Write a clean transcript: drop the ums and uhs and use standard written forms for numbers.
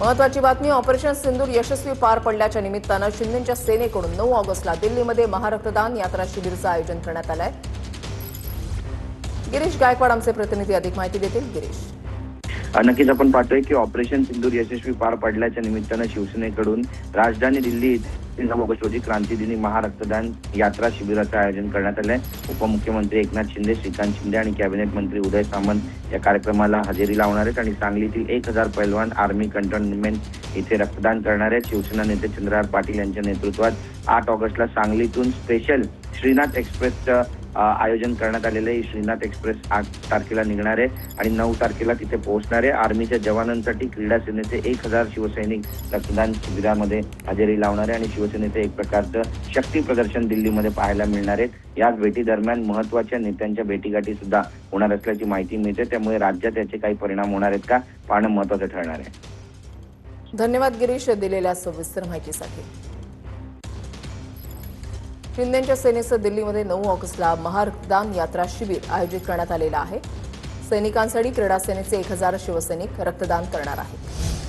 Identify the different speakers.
Speaker 1: महत्वाची बातमी, ऑपरेशन सिंदूर यशस्वी पार पडल्याच्या निमित्तानं शिंदेच्या सेनेकडून 9 ऑगस्टला दिल्लीमध्ये महारक्तदान यात्रा शिबिरचं आयोजन करण्यात आलंय। गिरीश गायकवाड आमचे प्रतिनिधी अधिक माहिती देतील। गिरीश,
Speaker 2: नक्कीच आपण पाहतोय की ऑपरेशन सिंदूर यशस्वी पार पडल्याच्या निमित्तानं शिवसेनेकडून राजधानी दिल्लीत 9 ऑगस्ट रोजी क्रांतीदिनी महारक्तदान यात्रा शिबिराचं आयोजन करण्यात आलंय। उपमुख्यमंत्री एकनाथ शिंदे, श्रीकांत शिंदे आणि कॅबिनेट मंत्री उदय सामंत या कार्यक्रमाला हजेरी लावणार आहेत आणि सांगलीतील 1000 पैलवान आर्मी कंटोन्मेंट इथे रक्तदान करणार आहेत। शिवसेना नेते चंद्रहार पाटील यांच्या नेतृत्वात 8 ऑगस्टला सांगलीतून स्पेशल श्रीनाथ एक्सप्रेसचं आयोजन करण्यात आलेलं आहे। श्रीनाथ एक्सप्रेस 8 तारखेला निघणार आहे आणि 9 तारखेला तिथे पोहोचणार आहे। आर्मीच्या जवानांसाठी क्रीडा सेनेचे 1000 शिवसैनिक रक्तदान शिबिरामध्ये हजेरी लावणार आहे आणि शिवसेनेचे एक प्रकारचं शक्ती प्रदर्शन दिल्लीमध्ये पाहायला मिळणार आहे। याच भेटी दरम्यान महत्वाच्या नेत्यांच्या भेटीगाठी सुद्धा होणार असल्याची माहिती मिळते, त्यामुळे राज्यात याचे काही परिणाम होणार आहेत का पाहणं महत्वाचं ठरणार आहे।
Speaker 1: धन्यवाद गिरीश दिलेल्या सविस्तर माहितीसाठी। शिंदेच्या सेनेचं दिल्लीमध्ये 9 ऑगस्टला महारक्तदान यात्रा शिबिर आयोजित करण्यात आलेलं आहे। सैनिकांसाठी क्रीडा सेनेचे 1000 शिवसैनिक रक्तदान करणार आहेत।